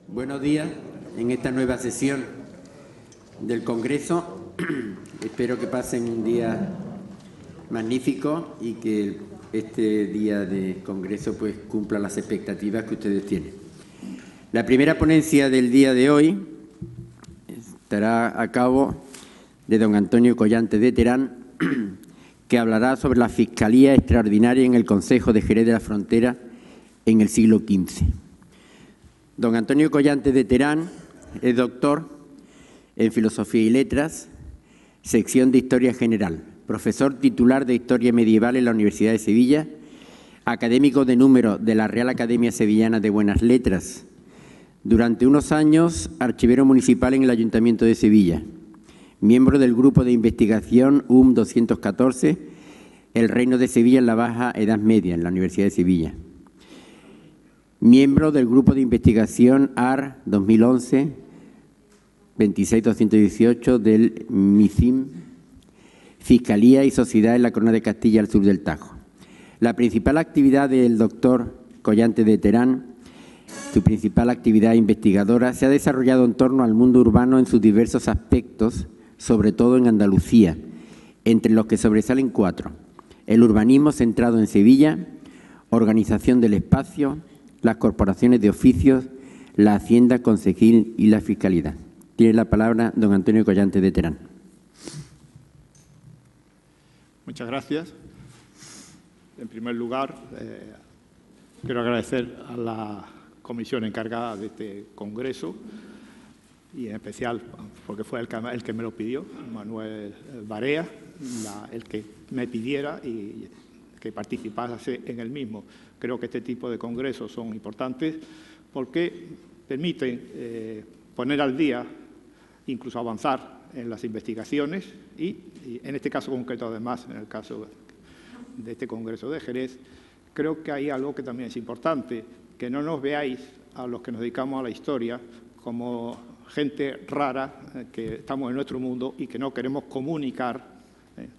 Buenos días en esta nueva sesión del Congreso. Espero que pasen un día magnífico y que este día de Congreso pues cumpla las expectativas que ustedes tienen. La primera ponencia del día de hoy estará a cabo de don Antonio Collante de Terán, que hablará sobre la Fiscalía Extraordinaria en el Concejo de Jerez de la Frontera en el siglo XV. Don Antonio Collante de Terán es doctor en Filosofía y Letras, sección de Historia General, profesor titular de Historia Medieval en la Universidad de Sevilla, académico de número de la Real Academia Sevillana de Buenas Letras, durante unos años archivero municipal en el Ayuntamiento de Sevilla, miembro del Grupo de Investigación UM 214, El Reino de Sevilla en la Baja Edad Media, en la Universidad de Sevilla. Miembro del Grupo de Investigación AR 2011, 26218 del MICIM, Fiscalía y Sociedad en la Corona de Castilla al sur del Tajo. La principal actividad del doctor Collante de Terán, su principal actividad investigadora, se ha desarrollado en torno al mundo urbano en sus diversos aspectos, sobre todo en Andalucía, entre los que sobresalen 4: el urbanismo centrado en Sevilla, organización del espacio, las corporaciones de oficios, la hacienda concejil y la fiscalidad. Tiene la palabra don Antonio Collante de Terán. Muchas gracias. En primer lugar, quiero agradecer a la comisión encargada de este congreso y en especial porque fue el que me lo pidió, Manuel Barea, el que me pidiera y que participase en el mismo. Creo que este tipo de congresos son importantes porque permiten poner al día, incluso avanzar en las investigaciones y en este caso concreto, además, en el caso de este Congreso de Jerez, creo que hay algo que también es importante, que no nos veáis a los que nos dedicamos a la historia como gente rara, que estamos en nuestro mundo y que no queremos comunicar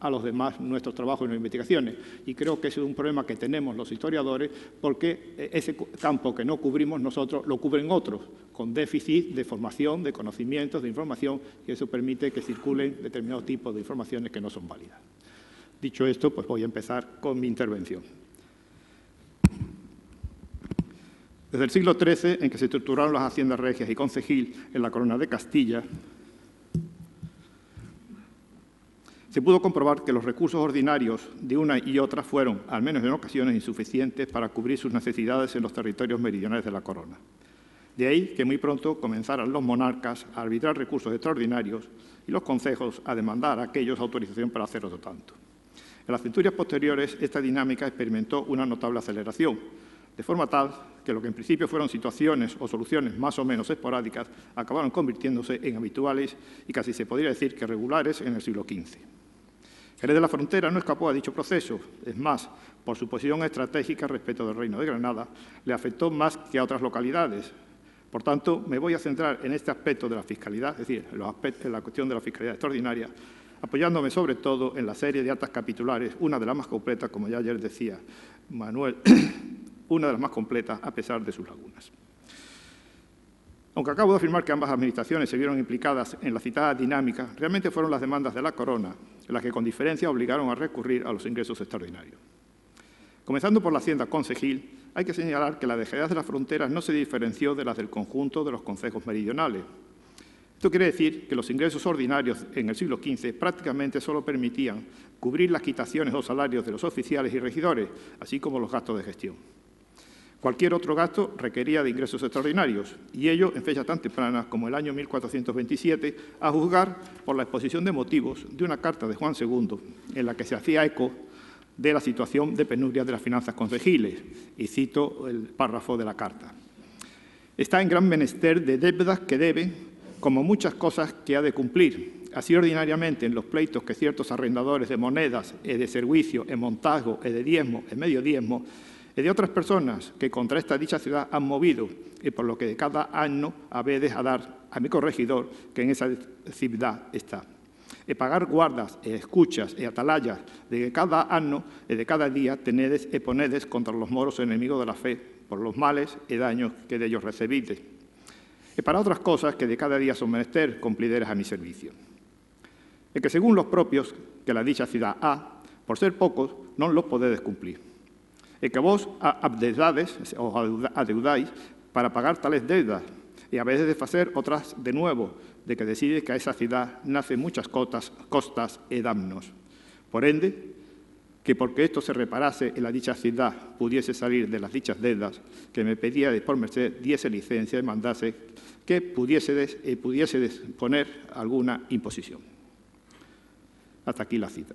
a los demás nuestros trabajos y nuestras investigaciones. Y creo que ese es un problema que tenemos los historiadores porque ese campo que no cubrimos nosotros lo cubren otros, con déficit de formación, de conocimientos, de información, y eso permite que circulen determinados tipos de informaciones que no son válidas. Dicho esto, pues voy a empezar con mi intervención. Desde el siglo XIII, en que se estructuraron las haciendas regias y concejil en la Corona de Castilla, se pudo comprobar que los recursos ordinarios de una y otra fueron, al menos en ocasiones, insuficientes para cubrir sus necesidades en los territorios meridionales de la corona. De ahí que muy pronto comenzaran los monarcas a arbitrar recursos extraordinarios y los concejos a demandar a aquellos autorización para hacer otro tanto. En las centurias posteriores, esta dinámica experimentó una notable aceleración, de forma tal que lo que en principio fueron situaciones o soluciones más o menos esporádicas acabaron convirtiéndose en habituales y casi se podría decir que regulares en el siglo XV. Jerez de la Frontera no escapó a dicho proceso, es más, por su posición estratégica respecto del Reino de Granada, le afectó más que a otras localidades. Por tanto, me voy a centrar en este aspecto de la fiscalidad, es decir, en la cuestión de la fiscalidad extraordinaria, apoyándome sobre todo en la serie de actas capitulares, una de las más completas, como ya ayer decía Manuel, una de las más completas a pesar de sus lagunas. Aunque acabo de afirmar que ambas administraciones se vieron implicadas en la citada dinámica, realmente fueron las demandas de la corona las que con diferencia obligaron a recurrir a los ingresos extraordinarios. Comenzando por la hacienda concejil, hay que señalar que la de Jerez de las Fronteras no se diferenció de las del conjunto de los concejos meridionales. Esto quiere decir que los ingresos ordinarios en el siglo XV prácticamente solo permitían cubrir las quitaciones o salarios de los oficiales y regidores, así como los gastos de gestión. Cualquier otro gasto requería de ingresos extraordinarios, y ello en fechas tan tempranas como el año 1427, a juzgar por la exposición de motivos de una carta de Juan II, en la que se hacía eco de la situación de penuria de las finanzas concejiles, y cito el párrafo de la carta. Está en gran menester de deudas que debe, como muchas cosas que ha de cumplir. Así ordinariamente en los pleitos que ciertos arrendadores de monedas e de servicio, en montago, e de diezmo, e medio diezmo, y de otras personas que contra esta dicha ciudad han movido, y por lo que de cada año habedes a dar a mi corregidor, que en esa ciudad está. E pagar guardas, e escuchas, e atalayas, de que cada año e de cada día tenedes e ponedes contra los moros enemigos de la fe, por los males e daños que de ellos recibides. e para outras cosas que de cada día son menester cumplideras a mi servicio. E que según los propios que la dicha cidad ha, por ser pocos, non los podedes cumplir. E que vos abdeudades ou adeudáis para pagar tales deudas, e a veces de facer outras de nuevo, de que decide que a esa cidad nacen muchas costas e damnos. Por ende, que porque esto se reparase en la dicha ciudad pudiese salir de las dichas deudas, que me pedía de por merced diese licencia y mandase que pudiese poner alguna imposición. Hasta aquí la cita.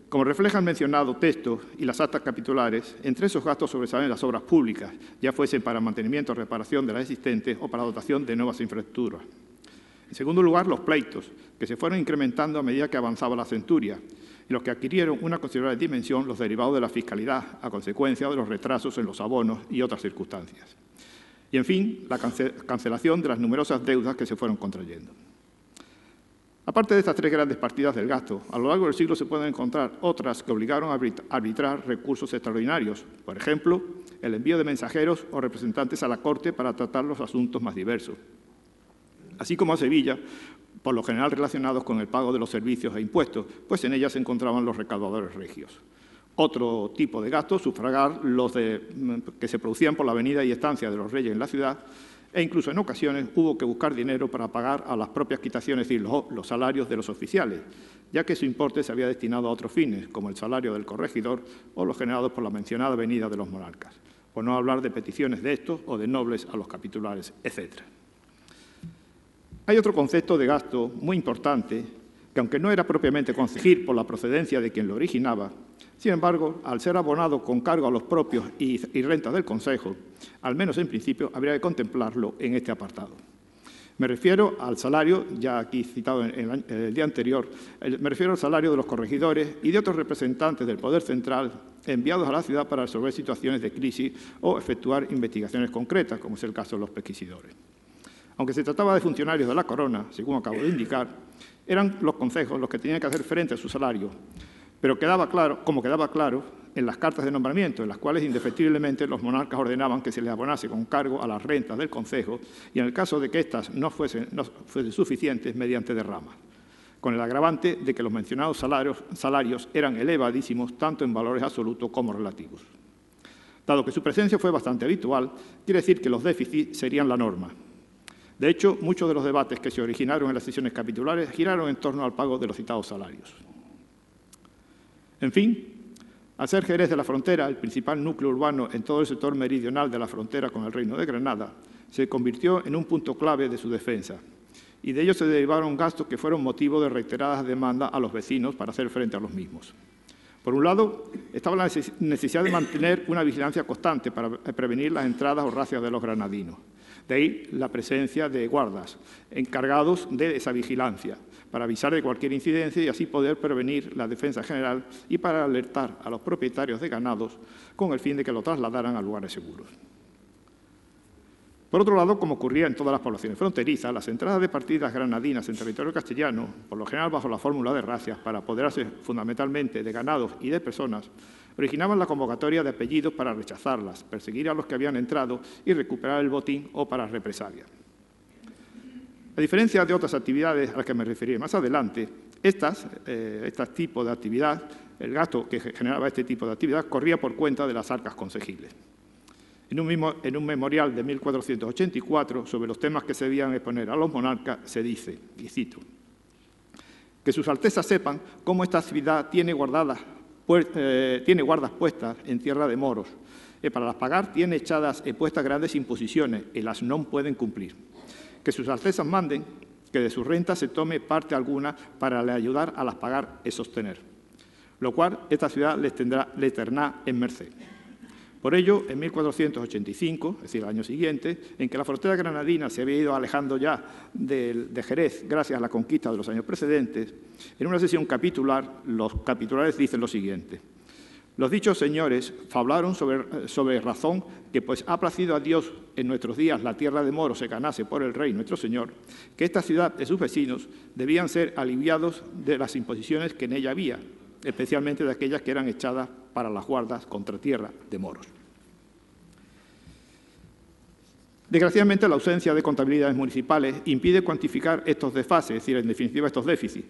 Como refleja el mencionado texto y las actas capitulares, entre esos gastos sobresalen las obras públicas, ya fuesen para mantenimiento o reparación de las existentes o para dotación de nuevas infraestructuras. En segundo lugar, los pleitos, que se fueron incrementando a medida que avanzaba la centuria, y los que adquirieron una considerable dimensión los derivados de la fiscalidad, a consecuencia de los retrasos en los abonos y otras circunstancias. Y, en fin, la cancelación de las numerosas deudas que se fueron contrayendo. Aparte de estas tres grandes partidas del gasto, a lo largo del siglo se pueden encontrar otras que obligaron a arbitrar recursos extraordinarios, por ejemplo, el envío de mensajeros o representantes a la corte para tratar los asuntos más diversos. Así como a Sevilla, por lo general relacionados con el pago de los servicios e impuestos, pues en ellas se encontraban los recaudadores regios. Otro tipo de gastos, sufragar los que se producían por la venida y estancia de los reyes en la ciudad, e incluso en ocasiones hubo que buscar dinero para pagar a las propias quitaciones, es decir, los salarios de los oficiales, ya que su importe se había destinado a otros fines, como el salario del corregidor o los generados por la mencionada venida de los monarcas, por no hablar de peticiones de estos o de nobles a los capitulares, etc. Hay otro concepto de gasto muy importante, que aunque no era propiamente concejil por la procedencia de quien lo originaba, sin embargo, al ser abonado con cargo a los propios y rentas del Consejo, al menos en principio, habría que contemplarlo en este apartado. Me refiero al salario, ya aquí citado en el día anterior, me refiero al salario de los corregidores y de otros representantes del Poder Central enviados a la ciudad para resolver situaciones de crisis o efectuar investigaciones concretas, como es el caso de los pesquisidores. Aunque se trataba de funcionarios de la corona, según acabo de indicar, eran los concejos los que tenían que hacer frente a su salario, pero como quedaba claro en las cartas de nombramiento, en las cuales indefectiblemente los monarcas ordenaban que se les abonase con cargo a las rentas del concejo y en el caso de que éstas no fuesen suficientes, mediante derramas, con el agravante de que los mencionados salarios eran elevadísimos tanto en valores absolutos como relativos. Dado que su presencia fue bastante habitual, quiere decir que los déficits serían la norma. De hecho, muchos de los debates que se originaron en las sesiones capitulares giraron en torno al pago de los citados salarios. En fin, al ser Jerez de la Frontera el principal núcleo urbano en todo el sector meridional de la frontera con el Reino de Granada, se convirtió en un punto clave de su defensa, y de ello se derivaron gastos que fueron motivo de reiteradas demandas a los vecinos para hacer frente a los mismos. Por un lado, estaba la necesidad de mantener una vigilancia constante para prevenir las entradas o racias de los granadinos. De ahí la presencia de guardas encargados de esa vigilancia, para avisar de cualquier incidencia y así poder prevenir la defensa general y para alertar a los propietarios de ganados con el fin de que lo trasladaran a lugares seguros. Por otro lado, como ocurría en todas las poblaciones fronterizas, las entradas de partidas granadinas en territorio castellano, por lo general bajo la fórmula de racias, para apoderarse fundamentalmente de ganados y de personas, originaban la convocatoria de apellidos para rechazarlas, perseguir a los que habían entrado y recuperar el botín o para represalia. A diferencia de otras actividades a las que me referiré más adelante, este tipo de actividad, el gasto que generaba este tipo de actividad, corría por cuenta de las arcas consejiles. En un memorial de 1484 sobre los temas que se debían exponer a los monarcas se dice, y cito, que sus altezas sepan cómo esta ciudad tiene guardas puestas en tierra de moros, e para las pagar tiene echadas e puestas grandes imposiciones, e las non pueden cumplir. Que sus altezas manden que de sus rentas se tome parte alguna para le ayudar a las pagar e sostener, lo cual esta ciudad le tendrá en merced. Por ello, en 1485, es decir, el año siguiente, en que la frontera granadina se había ido alejando ya de Jerez gracias a la conquista de los años precedentes, en una sesión capitular, los capitulares dicen lo siguiente. Los dichos señores fablaron sobre razón que, pues ha placido a Dios en nuestros días la tierra de moros se ganase por el rey nuestro señor, que esta ciudad y sus vecinos debían ser aliviados de las imposiciones que en ella había, especialmente de aquellas que eran echadas para las guardas contra tierra de moros. Desgraciadamente, la ausencia de contabilidades municipales impide cuantificar estos desfases, es decir, en definitiva, estos déficits.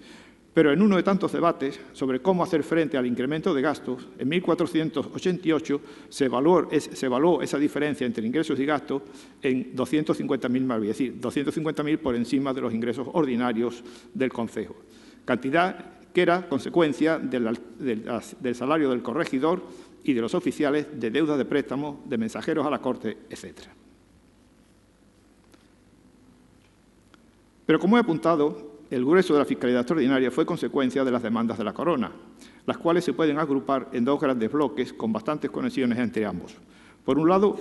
Pero en uno de tantos debates sobre cómo hacer frente al incremento de gastos, en 1488 se evaluó esa diferencia entre ingresos y gastos en 250.000 más, es decir, 250.000 por encima de los ingresos ordinarios del concejo, cantidad que era consecuencia del salario del corregidor y de los oficiales, de deuda de préstamos, de mensajeros a la corte, etc. Pero, como he apuntado, el grueso de la fiscalidad extraordinaria fue consecuencia de las demandas de la Corona, las cuales se pueden agrupar en dos grandes bloques con bastantes conexiones entre ambos. Por un lado,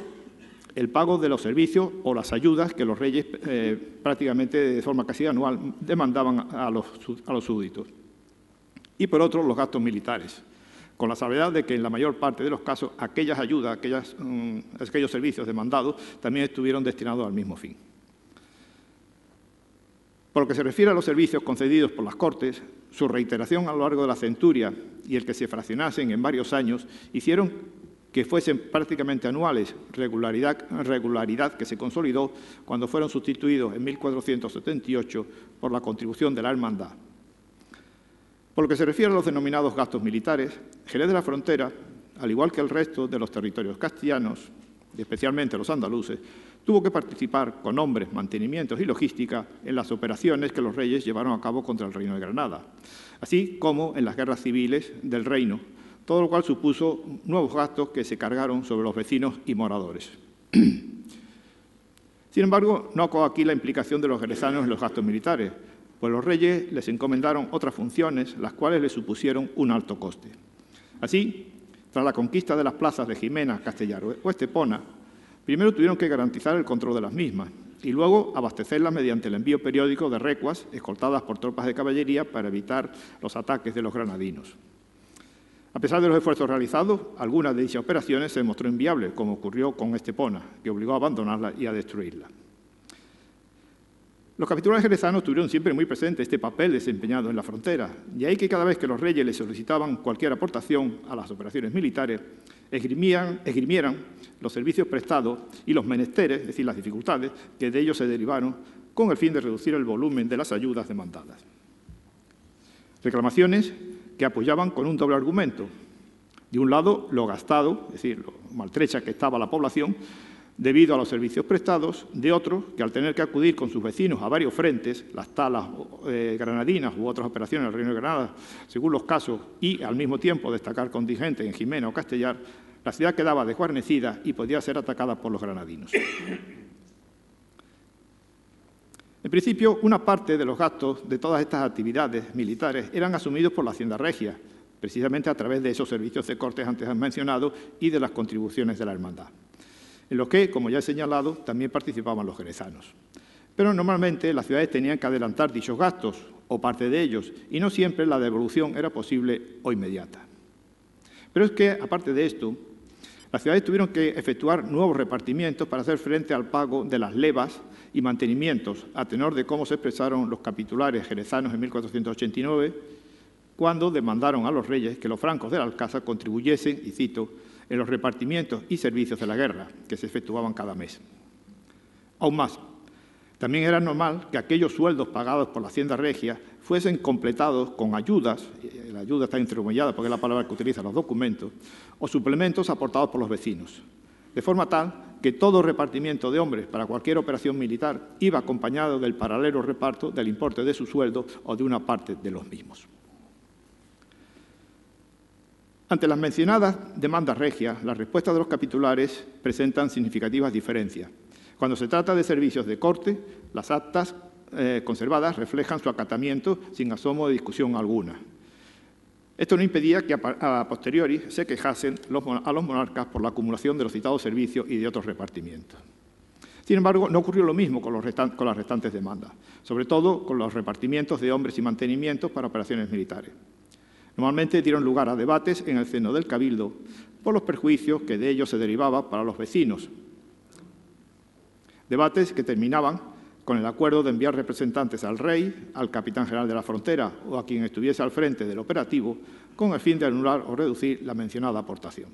el pago de los servicios o las ayudas que los reyes prácticamente de forma casi anual demandaban a los súbditos. Y por otro, los gastos militares, con la salvedad de que en la mayor parte de los casos aquellas ayudas, aquellos servicios demandados también estuvieron destinados al mismo fin. Por lo que se refiere a los servicios concedidos por las Cortes, su reiteración a lo largo de la centuria y el que se fraccionasen en varios años hicieron que fuesen prácticamente anuales, regularidad que se consolidó cuando fueron sustituidos en 1478 por la contribución de la Hermandad. Por lo que se refiere a los denominados gastos militares, Jerez de la Frontera, al igual que el resto de los territorios castellanos, y especialmente los andaluces, tuvo que participar con hombres, mantenimientos y logística en las operaciones que los reyes llevaron a cabo contra el Reino de Granada, así como en las guerras civiles del reino, todo lo cual supuso nuevos gastos que se cargaron sobre los vecinos y moradores. Sin embargo, no acabó aquí la implicación de los jerezanos en los gastos militares, pues los reyes les encomendaron otras funciones, las cuales les supusieron un alto coste. Así, tras la conquista de las plazas de Jimena, Castellar o Estepona, primero tuvieron que garantizar el control de las mismas y luego abastecerlas mediante el envío periódico de recuas escoltadas por tropas de caballería para evitar los ataques de los granadinos. A pesar de los esfuerzos realizados, algunas de dichas operaciones se demostró inviable, como ocurrió con Estepona, que obligó a abandonarla y a destruirla. Los capitulares jerezanos tuvieron siempre muy presente este papel desempeñado en la frontera, y ahí que cada vez que los reyes les solicitaban cualquier aportación a las operaciones militares, esgrimieran los servicios prestados y los menesteres, es decir, las dificultades que de ellos se derivaron, con el fin de reducir el volumen de las ayudas demandadas. Reclamaciones que apoyaban con un doble argumento. De un lado, lo gastado, es decir, lo maltrecha que estaba la población, debido a los servicios prestados, de otros que al tener que acudir con sus vecinos a varios frentes, las talas granadinas u otras operaciones del Reino de Granada, según los casos, y al mismo tiempo destacar contingentes en Jimena o Castellar, la ciudad quedaba desguarnecida y podía ser atacada por los granadinos. En principio, una parte de los gastos de todas estas actividades militares eran asumidos por la Hacienda Regia, precisamente a través de esos servicios de cortes antes mencionados y de las contribuciones de la Hermandad, en los que, como ya he señalado, también participaban los jerezanos. Pero normalmente las ciudades tenían que adelantar dichos gastos, o parte de ellos, y no siempre la devolución era posible o inmediata. Pero es que, aparte de esto, las ciudades tuvieron que efectuar nuevos repartimientos para hacer frente al pago de las levas y mantenimientos, a tenor de cómo se expresaron los capitulares jerezanos en 1489, cuando demandaron a los reyes que los francos del Alcázar contribuyesen, y cito, en los repartimientos y servicios de la guerra que se efectuaban cada mes. Aún más, también era normal que aquellos sueldos pagados por la Hacienda Regia fuesen completados con ayudas, la ayuda está entrecomillada porque es la palabra que utilizan los documentos, o suplementos aportados por los vecinos, de forma tal que todo repartimiento de hombres para cualquier operación militar iba acompañado del paralelo reparto del importe de su sueldo o de una parte de los mismos. Ante las mencionadas demandas regias, las respuestas de los capitulares presentan significativas diferencias. Cuando se trata de servicios de corte, las actas conservadas reflejan su acatamiento sin asomo de discusión alguna. Esto no impedía que a posteriori se quejasen a los monarcas por la acumulación de los citados servicios y de otros repartimientos. Sin embargo, no ocurrió lo mismo con las restantes demandas, sobre todo con los repartimientos de hombres y mantenimientos para operaciones militares. Normalmente dieron lugar a debates en el seno del Cabildo por los perjuicios que de ellos se derivaba para los vecinos. Debates que terminaban con el acuerdo de enviar representantes al rey, al capitán general de la frontera o a quien estuviese al frente del operativo, con el fin de anular o reducir la mencionada aportación.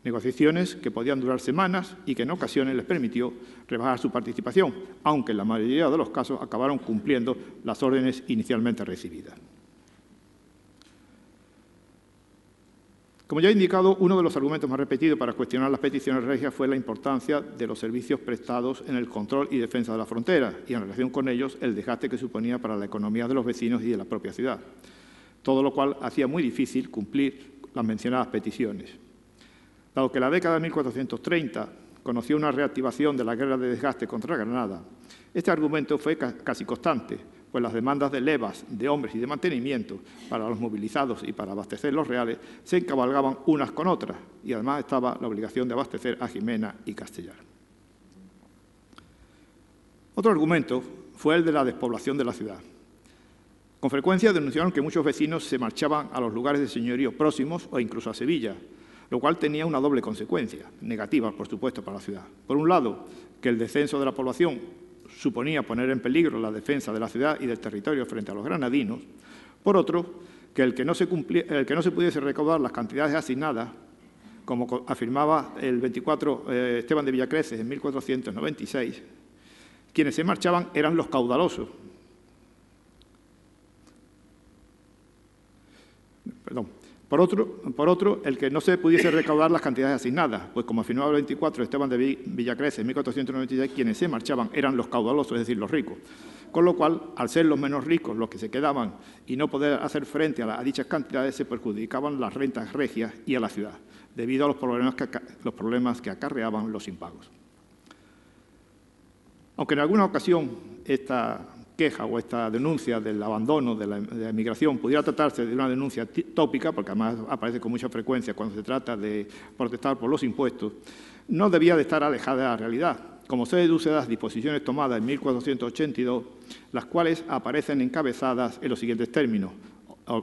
negociaciones que podían durar semanas y que en ocasiones les permitió rebajar su participación, aunque en la mayoría de los casos acabaron cumpliendo las órdenes inicialmente recibidas. Como ya he indicado, uno de los argumentos más repetidos para cuestionar las peticiones regias fue la importancia de los servicios prestados en el control y defensa de la frontera y, en relación con ellos, el desgaste que suponía para la economía de los vecinos y de la propia ciudad, todo lo cual hacía muy difícil cumplir las mencionadas peticiones. Dado que la década de 1430 conoció una reactivación de la guerra de desgaste contra Granada, este argumento fue casi constante, pues las demandas de levas, de hombres y de mantenimiento para los movilizados y para abastecer los reales se encabalgaban unas con otras, y además estaba la obligación de abastecer a Jimena y Castellar. Otro argumento fue el de la despoblación de la ciudad. Con frecuencia denunciaron que muchos vecinos se marchaban a los lugares de señorío próximos o incluso a Sevilla, lo cual tenía una doble consecuencia, negativa, por supuesto, para la ciudad. Por un lado, que el descenso de la población suponía poner en peligro la defensa de la ciudad y del territorio frente a los granadinos. Por otro, que el que no se pudiese recaudar las cantidades asignadas, como afirmaba el 24 Esteban de Villacreces en 1496, quienes se marchaban eran los caudalosos. Por otro, el que no se pudiese recaudar las cantidades asignadas, pues como afirmaba el 24 Esteban de Villacreces en 1496, quienes se marchaban eran los caudalosos, es decir, los ricos. Con lo cual, al ser los menos ricos los que se quedaban y no poder hacer frente a dichas cantidades, se perjudicaban las rentas regias y a la ciudad, debido a los problemas que acarreaban los impagos. Aunque en alguna ocasión esta queja o esta denuncia del abandono de la emigración pudiera tratarse de una denuncia tópica, porque además aparece con mucha frecuencia cuando se trata de protestar por los impuestos, no debía de estar alejada de la realidad, como se deduce de las disposiciones tomadas en 1482, las cuales aparecen encabezadas en los siguientes términos.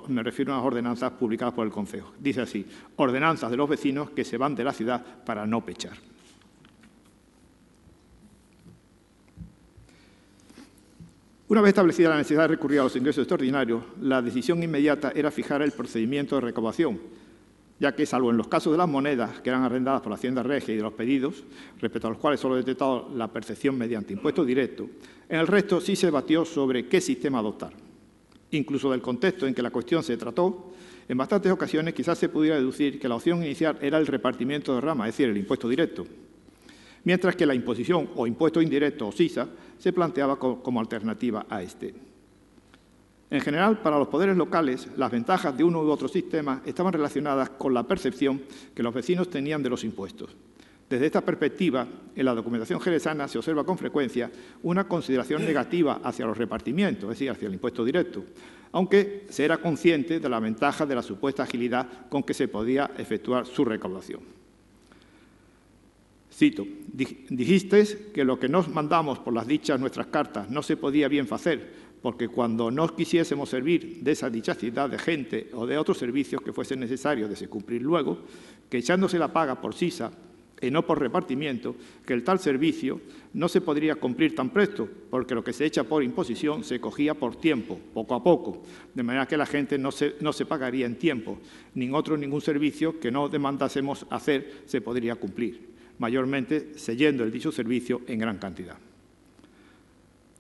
Me refiero a las ordenanzas publicadas por el Concejo. Dice así: ordenanzas de los vecinos que se van de la ciudad para no pechar. Una vez establecida la necesidad de recurrir a los ingresos extraordinarios, la decisión inmediata era fijar el procedimiento de recaudación, ya que, salvo en los casos de las monedas que eran arrendadas por la Hacienda Regia y de los pedidos, respecto a los cuales solo he detectado la percepción mediante impuesto directo, en el resto sí se debatió sobre qué sistema adoptar. Incluso del contexto en que la cuestión se trató, en bastantes ocasiones quizás se pudiera deducir que la opción inicial era el repartimiento de rama, es decir, el impuesto directo, mientras que la imposición o impuesto indirecto o sisa se planteaba como alternativa a este. En general, para los poderes locales, las ventajas de uno u otro sistema estaban relacionadas con la percepción que los vecinos tenían de los impuestos. Desde esta perspectiva, en la documentación jerezana se observa con frecuencia una consideración negativa hacia los repartimientos, es decir, hacia el impuesto directo, aunque se era consciente de la ventaja de la supuesta agilidad con que se podía efectuar su recaudación. Cito: «Dijisteis que lo que nos mandamos por las dichas nuestras cartas no se podía bien hacer, porque cuando nos quisiésemos servir de esa dichacidad de gente o de otros servicios que fuesen necesarios de se cumplir luego, que echándose la paga por sisa y no por repartimiento, que el tal servicio no se podría cumplir tan presto, porque lo que se echa por imposición se cogía por tiempo, poco a poco, de manera que la gente no se pagaría en tiempo, ni ningún servicio que no demandásemos hacer se podría cumplir, mayormente sellendo el dicho servicio en gran cantidad».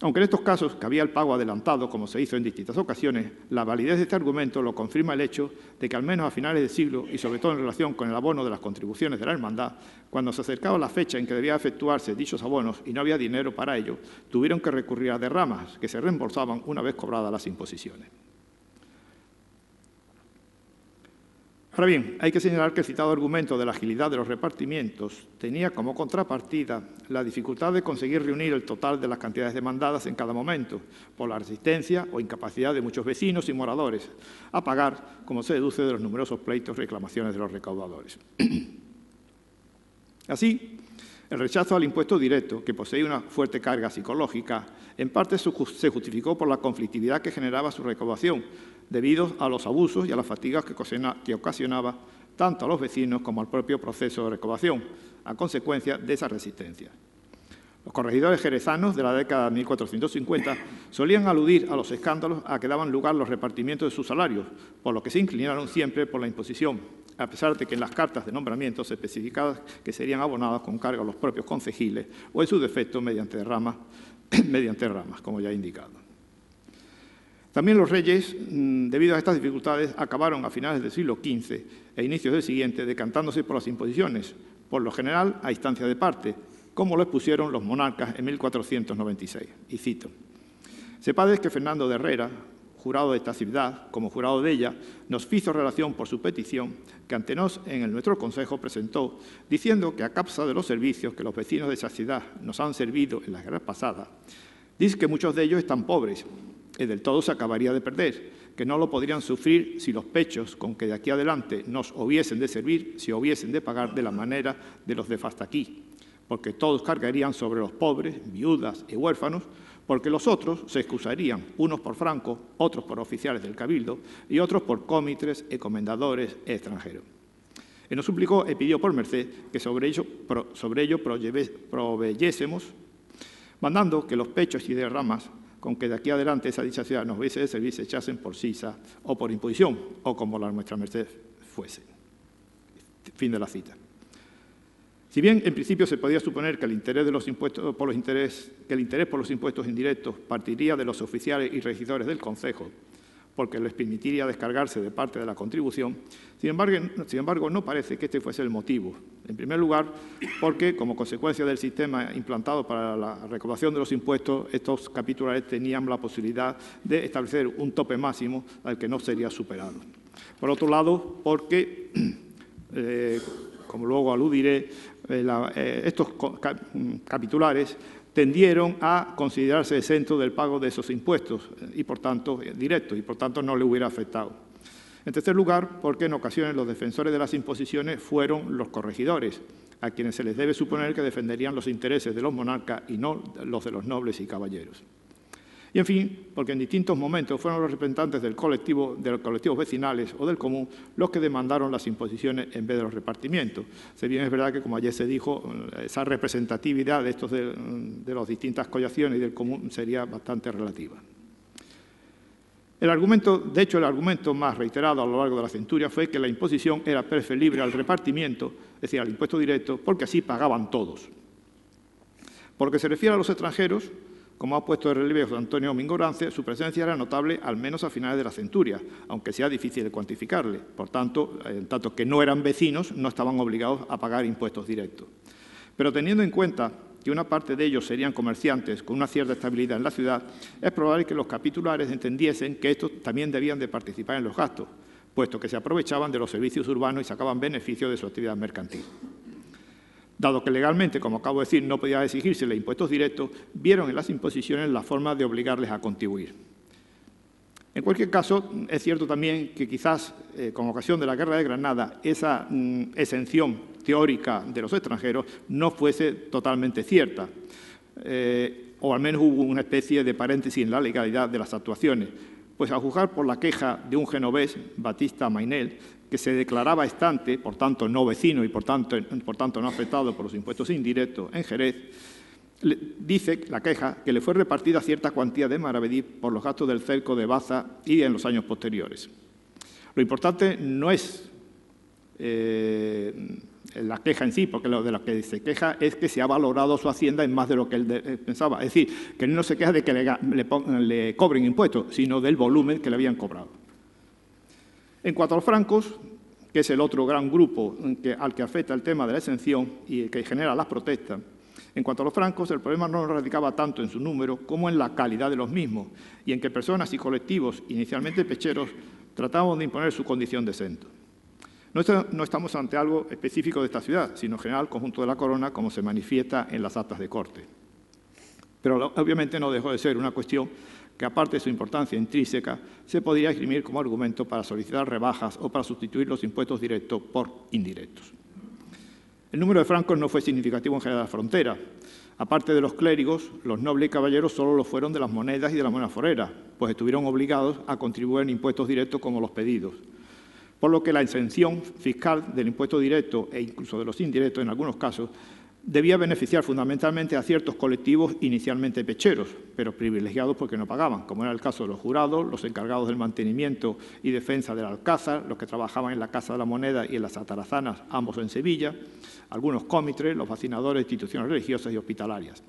Aunque en estos casos cabía el pago adelantado, como se hizo en distintas ocasiones, la validez de este argumento lo confirma el hecho de que al menos a finales del siglo, y sobre todo en relación con el abono de las contribuciones de la hermandad, cuando se acercaba la fecha en que debía efectuarse dichos abonos y no había dinero para ello, tuvieron que recurrir a derramas que se reembolsaban una vez cobradas las imposiciones. Ahora bien, hay que señalar que el citado argumento de la agilidad de los repartimientos tenía como contrapartida la dificultad de conseguir reunir el total de las cantidades demandadas en cada momento, por la resistencia o incapacidad de muchos vecinos y moradores a pagar, como se deduce de los numerosos pleitos y reclamaciones de los recaudadores. Así, el rechazo al impuesto directo, que posee una fuerte carga psicológica, en parte se justificó por la conflictividad que generaba su recaudación, debido a los abusos y a las fatigas que ocasionaba tanto a los vecinos como al propio proceso de recaudación, a consecuencia de esa resistencia. Los corregidores jerezanos de la década de 1450 solían aludir a los escándalos a que daban lugar los repartimientos de sus salarios, por lo que se inclinaron siempre por la imposición, a pesar de que en las cartas de nombramiento se especificaba que serían abonadas con cargo a los propios concejiles o, en su defecto, mediante ramas, como ya he indicado. También los reyes, debido a estas dificultades, acabaron a finales del siglo XV e inicios del siguiente decantándose por las imposiciones, por lo general a instancia de parte, como lo expusieron los monarcas en 1496. Y cito: «Sepades que Fernando de Herrera, jurado de esta ciudad, como jurado de ella, nos fizo relación por su petición que ante nos en el nuestro consejo presentó, diciendo que a causa de los servicios que los vecinos de esa ciudad nos han servido en las guerras pasadas, dice que muchos de ellos están pobres, y del todo se acabaría de perder, que no lo podrían sufrir si los pechos con que de aquí adelante nos hubiesen de servir, si hubiesen de pagar de la manera de los de hasta aquí, porque todos cargarían sobre los pobres, viudas y huérfanos, porque los otros se excusarían, unos por francos, otros por oficiales del cabildo y otros por cómitres y comendadores extranjeros. Y nos suplicó y pidió por merced que sobre ello proveyésemos, mandando que los pechos y derramas con que de aquí adelante esa dicha ciudad nos hubiese de servir se echasen por sisa o por imposición, o como la nuestra merced fuese». Fin de la cita. Si bien en principio se podía suponer que el interés por los impuestos indirectos partiría de los oficiales y regidores del concejo, porque les permitiría descargarse de parte de la contribución, sin embargo, no parece que este fuese el motivo. En primer lugar, porque, como consecuencia del sistema implantado para la recaudación de los impuestos, estos capitulares tenían la posibilidad de establecer un tope máximo al que no sería superado. Por otro lado, porque, como luego aludiré, estos capitulares tendieron a considerarse exentos del pago de esos impuestos y, por tanto, directos, y por tanto no le hubiera afectado. En tercer lugar, porque en ocasiones los defensores de las imposiciones fueron los corregidores, a quienes se les debe suponer que defenderían los intereses de los monarcas y no los de los nobles y caballeros. Y, en fin, porque en distintos momentos fueron los representantes de los colectivos vecinales o del común los que demandaron las imposiciones en vez de los repartimientos. Si bien es verdad que, como ayer se dijo, esa representatividad de las distintas collaciones y del común sería bastante relativa. De hecho, el argumento más reiterado a lo largo de la centuria fue que la imposición era preferible al repartimiento, es decir, al impuesto directo, porque así pagaban todos. Por lo que se refiere a los extranjeros, como ha puesto de relieve José Antonio Domingo Orance, su presencia era notable al menos a finales de la centuria, aunque sea difícil de cuantificarle. Por tanto, en tanto que no eran vecinos, no estaban obligados a pagar impuestos directos. Pero teniendo en cuenta que una parte de ellos serían comerciantes con una cierta estabilidad en la ciudad, es probable que los capitulares entendiesen que estos también debían de participar en los gastos, puesto que se aprovechaban de los servicios urbanos y sacaban beneficio de su actividad mercantil. Dado que legalmente, como acabo de decir, no podía exigirse impuestos directos, vieron en las imposiciones la forma de obligarles a contribuir. En cualquier caso, es cierto también que quizás, con ocasión de la Guerra de Granada, esa exención teórica de los extranjeros no fuese totalmente cierta, o al menos hubo una especie de paréntesis en la legalidad de las actuaciones, pues a juzgar por la queja de un genovés, Batista Mainel, que se declaraba estante, por tanto no vecino y por tanto no afectado por los impuestos indirectos en Jerez, dice la queja que le fue repartida cierta cuantía de maravedí por los gastos del cerco de Baza y en los años posteriores. Lo importante no es la queja en sí, porque lo de lo que se queja es que se ha valorado su hacienda en más de lo que él pensaba. Es decir, que no se queja de que le cobren impuestos, sino del volumen que le habían cobrado. En cuanto a los francos, que es el otro gran grupo al que afecta el tema de la exención y que genera las protestas, en cuanto a los francos, el problema no radicaba tanto en su número como en la calidad de los mismos y en que personas y colectivos, inicialmente pecheros, trataban de imponer su condición de exento. No estamos ante algo específico de esta ciudad, sino en general el conjunto de la corona, como se manifiesta en las actas de corte. Pero obviamente no dejó de ser una cuestión que, aparte de su importancia intrínseca, se podría esgrimir como argumento para solicitar rebajas o para sustituir los impuestos directos por indirectos. El número de francos no fue significativo en general de la frontera. Aparte de los clérigos, los nobles y caballeros solo lo fueron de las monedas y de la moneda forera, pues estuvieron obligados a contribuir en impuestos directos como los pedidos. Por lo que la exención fiscal del impuesto directo e incluso de los indirectos en algunos casos debía beneficiar fundamentalmente a ciertos colectivos inicialmente pecheros, pero privilegiados porque no pagaban, como era el caso de los jurados, los encargados del mantenimiento y defensa del Alcázar, los que trabajaban en la Casa de la Moneda y en las Atarazanas, ambos en Sevilla, algunos cómitres, los fascinadores de instituciones religiosas y hospitalarias.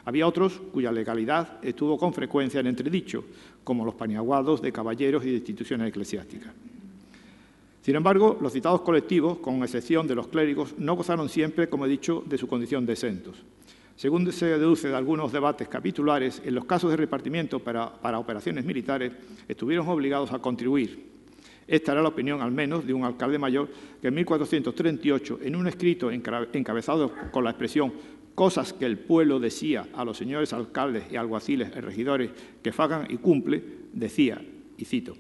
Había otros cuya legalidad estuvo con frecuencia en entredicho, como los paniaguados de caballeros y de instituciones eclesiásticas. Sin embargo, los citados colectivos, con excepción de los clérigos, no gozaron siempre, como he dicho, de su condición de exentos. Según se deduce de algunos debates capitulares, en los casos de repartimiento para operaciones militares estuvieron obligados a contribuir. Esta era la opinión, al menos, de un alcalde mayor que en 1438, en un escrito encabezado con la expresión «cosas que el pueblo decía a los señores alcaldes y alguaciles y regidores que fagan y cumple», decía, y cito,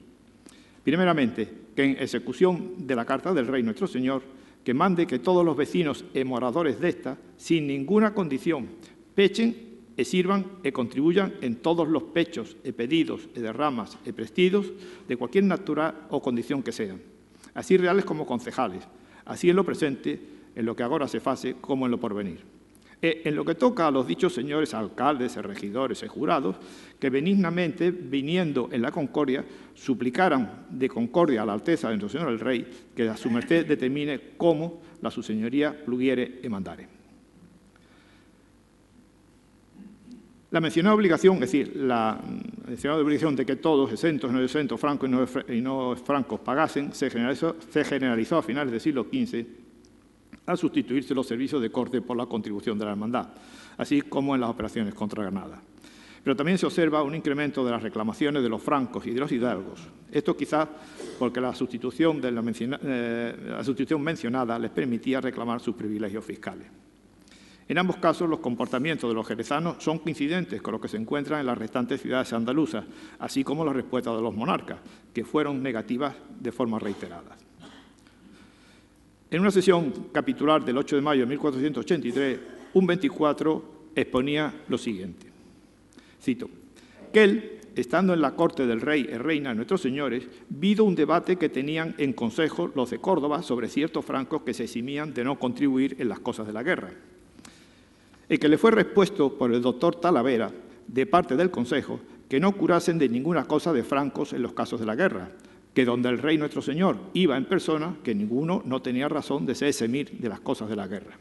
primeramente, que en ejecución de la Carta del Rey nuestro Señor, que mande que todos los vecinos e moradores de esta, sin ninguna condición, pechen e sirvan e contribuyan en todos los pechos e pedidos e derramas e prestidos de cualquier natural o condición que sean, así reales como concejales, así en lo presente, en lo que agora se face, como en lo porvenir. En lo que toca a los dichos señores alcaldes, regidores y jurados, que benignamente, viniendo en la concordia, suplicaran de concordia a la alteza de nuestro Señor el Rey, que a su merced determine cómo la su señoría pluguiere y mandare. La mencionada obligación, es decir, la mencionada obligación de que todos, exentos, no exentos, francos y no francos, pagasen, se generalizó a finales del siglo XV, al sustituirse los servicios de corte por la contribución de la hermandad, así como en las operaciones contra Granada. Pero también se observa un incremento de las reclamaciones de los francos y de los hidalgos. Esto quizás porque la sustitución mencionada les permitía reclamar sus privilegios fiscales. En ambos casos, los comportamientos de los jerezanos son coincidentes con los que se encuentran en las restantes ciudades andaluzas, así como las respuestas de los monarcas, que fueron negativas de forma reiterada. En una sesión capitular del 8 de mayo de 1483, un 24 exponía lo siguiente. Cito, que él, estando en la corte del rey y reina de nuestros señores, vido un debate que tenían en consejo los de Córdoba sobre ciertos francos que se eximían de no contribuir en las cosas de la guerra. El que le fue respuesto por el doctor Talavera, de parte del consejo, que no curasen de ninguna cosa de francos en los casos de la guerra, que donde el rey nuestro señor iba en persona, que ninguno no tenía razón de se eximir de las cosas de la guerra.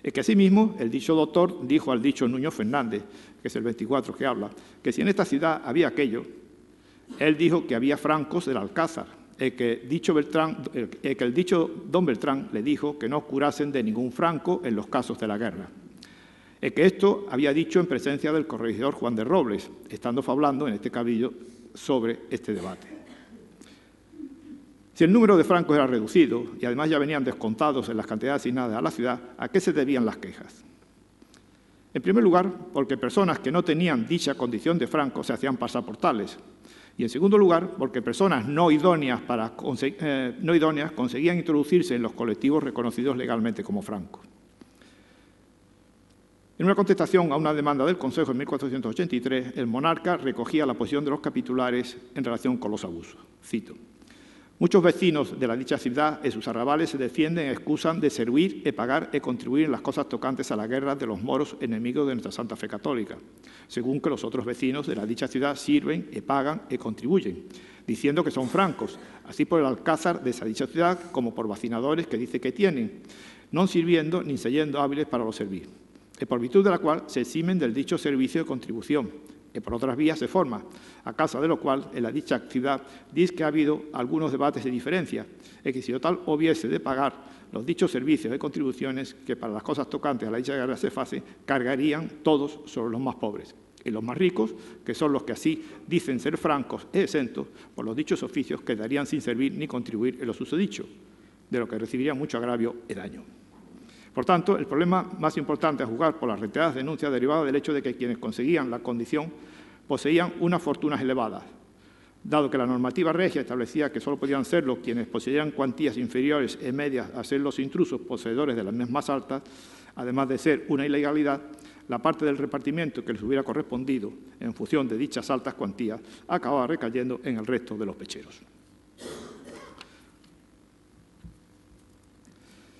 Es que asimismo el dicho doctor dijo al dicho Nuño Fernández, que es el 24 que habla, que si en esta ciudad había aquello, él dijo que había francos del Alcázar, que el dicho don Beltrán le dijo que no curasen de ningún franco en los casos de la guerra. Es que esto había dicho en presencia del corregidor Juan de Robles, estando hablando en este cabildo sobre este debate. Si el número de francos era reducido y además ya venían descontados en las cantidades asignadas a la ciudad, ¿a qué se debían las quejas? En primer lugar, porque personas que no tenían dicha condición de francos se hacían pasar por tales. Y en segundo lugar, porque personas no idóneas conseguían introducirse en los colectivos reconocidos legalmente como francos. En una contestación a una demanda del Consejo en 1483, el monarca recogía la posición de los capitulares en relación con los abusos. Cito. Muchos vecinos de la dicha ciudad y sus arrabales se defienden y excusan de servir y pagar y contribuir en las cosas tocantes a la guerra de los moros enemigos de nuestra Santa Fe Católica, según que los otros vecinos de la dicha ciudad sirven y pagan y contribuyen, diciendo que son francos, así por el alcázar de esa dicha ciudad como por vacinadores que dice que tienen, no sirviendo ni siendo hábiles para lo servir, y por virtud de la cual se eximen del dicho servicio de contribución, que por otras vías se forma, a causa de lo cual en la dicha ciudad dice que ha habido algunos debates de diferencia, y que si o tal hubiese de pagar los dichos servicios de contribuciones que para las cosas tocantes a la dicha guerra se face, cargarían todos sobre los más pobres. Y los más ricos, que son los que así dicen ser francos e exentos, por los dichos oficios quedarían sin servir ni contribuir en lo susodicho, de lo que recibirían mucho agravio y daño. Por tanto, el problema más importante a juzgar por las reiteradas denuncias derivaba del hecho de que quienes conseguían la condición poseían unas fortunas elevadas, dado que la normativa regia establecía que solo podían serlo quienes poseían cuantías inferiores y medias a ser los intrusos poseedores de las más altas, además de ser una ilegalidad, la parte del repartimiento que les hubiera correspondido en función de dichas altas cuantías acababa recayendo en el resto de los pecheros.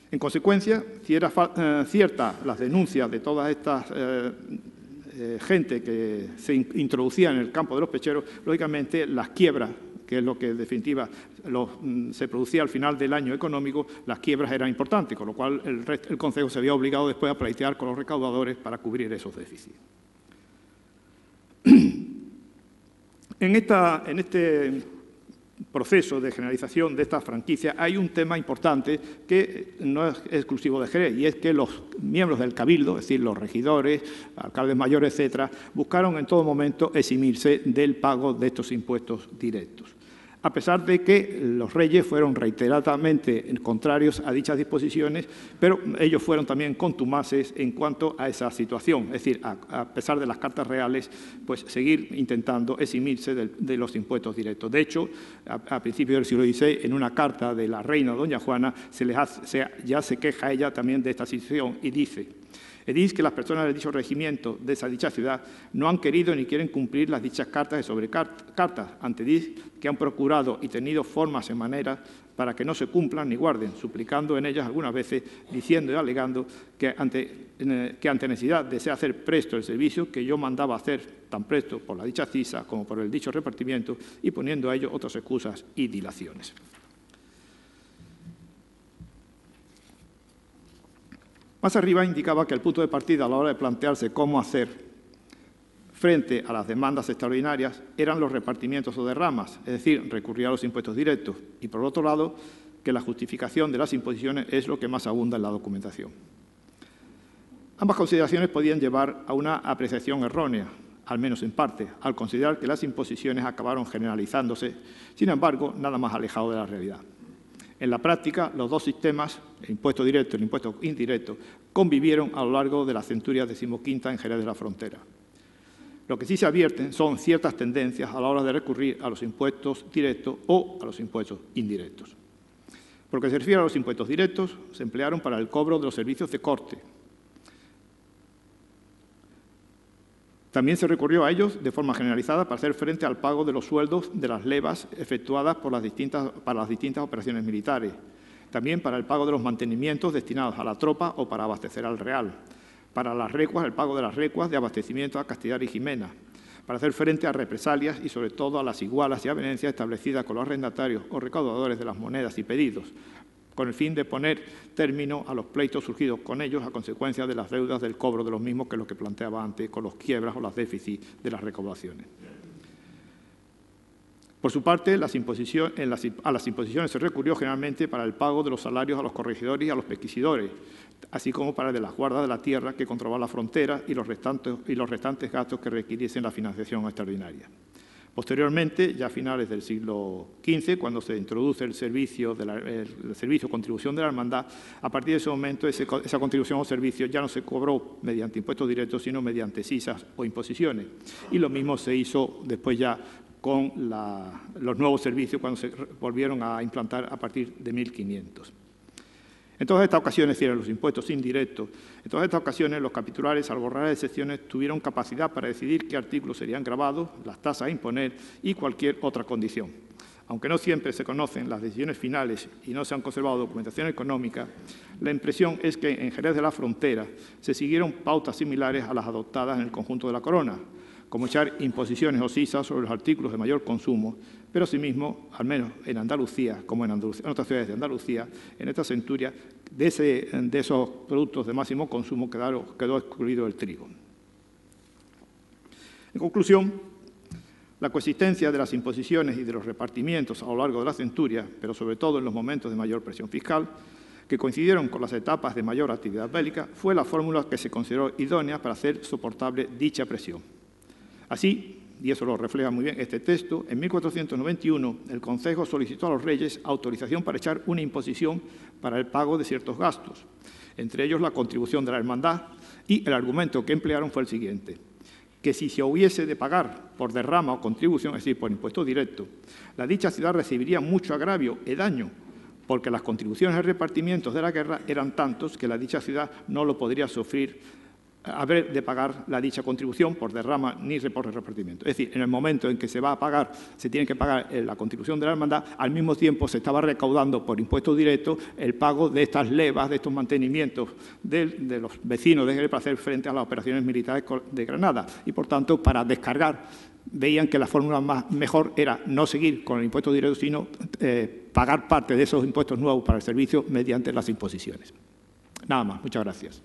En consecuencia, si era cierta las denuncias de todas estas gente que se introducía en el campo de los pecheros, lógicamente las quiebras, que es lo que en definitiva se producía al final del año económico, las quiebras eran importantes, con lo cual el Concejo se había obligado después a pleitear con los recaudadores para cubrir esos déficits. En este proceso de generalización de esta franquicia hay un tema importante que no es exclusivo de Jerez, y es que los miembros del Cabildo, es decir, los regidores, alcaldes mayores, etcétera, buscaron en todo momento eximirse del pago de estos impuestos directos, a pesar de que los reyes fueron reiteradamente contrarios a dichas disposiciones, pero ellos fueron también contumaces en cuanto a esa situación, es decir, a pesar de las cartas reales, pues seguir intentando eximirse de los impuestos directos. De hecho, a principios del siglo XVI, en una carta de la reina doña Juana, ya se queja ella también de esta situación y dice: edís que las personas de dicho regimiento, de esa dicha ciudad, no han querido ni quieren cumplir las dichas cartas de sobrecartas, antedís que han procurado y tenido formas y maneras para que no se cumplan ni guarden, suplicando en ellas algunas veces, diciendo y alegando que ante necesidad desea hacer presto el servicio que yo mandaba hacer tan presto por la dicha cisa como por el dicho repartimiento, y poniendo a ello otras excusas y dilaciones. Más arriba indicaba que el punto de partida a la hora de plantearse cómo hacer frente a las demandas extraordinarias eran los repartimientos o derramas, es decir, recurrir a los impuestos directos, y por otro lado, que la justificación de las imposiciones es lo que más abunda en la documentación. Ambas consideraciones podían llevar a una apreciación errónea, al menos en parte, al considerar que las imposiciones acabaron generalizándose, sin embargo, nada más alejado de la realidad. En la práctica, los dos sistemas, el impuesto directo y el impuesto indirecto, convivieron a lo largo de la centuria XV en Jerez de la Frontera. Lo que sí se advierten son ciertas tendencias a la hora de recurrir a los impuestos directos o a los impuestos indirectos. Por lo que se refiere a los impuestos directos, se emplearon para el cobro de los servicios de corte. También se recurrió a ellos de forma generalizada para hacer frente al pago de los sueldos de las levas efectuadas para las distintas operaciones militares. También para el pago de los mantenimientos destinados a la tropa o para abastecer al Real. Para las recuas, el pago de las recuas de abastecimiento a Castellar y Jimena. Para hacer frente a represalias y, sobre todo, a las igualas y avenencias establecidas con los arrendatarios o recaudadores de las monedas y pedidos, con el fin de poner término a los pleitos surgidos con ellos a consecuencia de las deudas del cobro de los mismos, que es lo que planteaba antes con los quiebras o los déficits de las recaudaciones. Por su parte, a las imposiciones se recurrió generalmente para el pago de los salarios a los corregidores y a los pesquisidores, así como para el de las guardas de la tierra que controlaba la frontera y los restantes gastos que requiriesen la financiación extraordinaria. Posteriormente, ya a finales del siglo XV, cuando se introduce el servicio contribución de la hermandad, a partir de ese momento esa contribución o servicio ya no se cobró mediante impuestos directos, sino mediante cisas o imposiciones. Y lo mismo se hizo después ya con los nuevos servicios cuando se volvieron a implantar a partir de 1500. En todas estas ocasiones, es decir, los impuestos indirectos, en todas estas ocasiones los capitulares, salvo raras excepciones, tuvieron capacidad para decidir qué artículos serían gravados, las tasas a imponer y cualquier otra condición. Aunque no siempre se conocen las decisiones finales y no se han conservado documentación económica, la impresión es que en Jerez de la Frontera se siguieron pautas similares a las adoptadas en el conjunto de la corona, como echar imposiciones o cisas sobre los artículos de mayor consumo, pero asimismo, al menos en Andalucía, como en otras ciudades de Andalucía, en esta centuria, de esos productos de máximo consumo quedó excluido el trigo. En conclusión, la coexistencia de las imposiciones y de los repartimientos a lo largo de la centuria, pero sobre todo en los momentos de mayor presión fiscal, que coincidieron con las etapas de mayor actividad bélica, fue la fórmula que se consideró idónea para hacer soportable dicha presión. Así, y eso lo refleja muy bien este texto, en 1491 el Concejo solicitó a los reyes autorización para echar una imposición para el pago de ciertos gastos, entre ellos la contribución de la hermandad, y el argumento que emplearon fue el siguiente: que si se hubiese de pagar por derrama o contribución, es decir, por impuesto directo, la dicha ciudad recibiría mucho agravio y daño, porque las contribuciones y repartimientos de la guerra eran tantos que la dicha ciudad no lo podría sufrir haber de pagar la dicha contribución por derrama ni por repartimiento. Es decir, en el momento en que se va a pagar, se tiene que pagar la contribución de la hermandad, al mismo tiempo se estaba recaudando por impuestos directos el pago de estas levas, de estos mantenimientos de los vecinos de Jerez para hacer frente a las operaciones militares de Granada. Y, por tanto, para descargar, veían que la fórmula mejor era no seguir con el impuesto directo, sino pagar parte de esos impuestos nuevos para el servicio mediante las imposiciones. Nada más. Muchas gracias.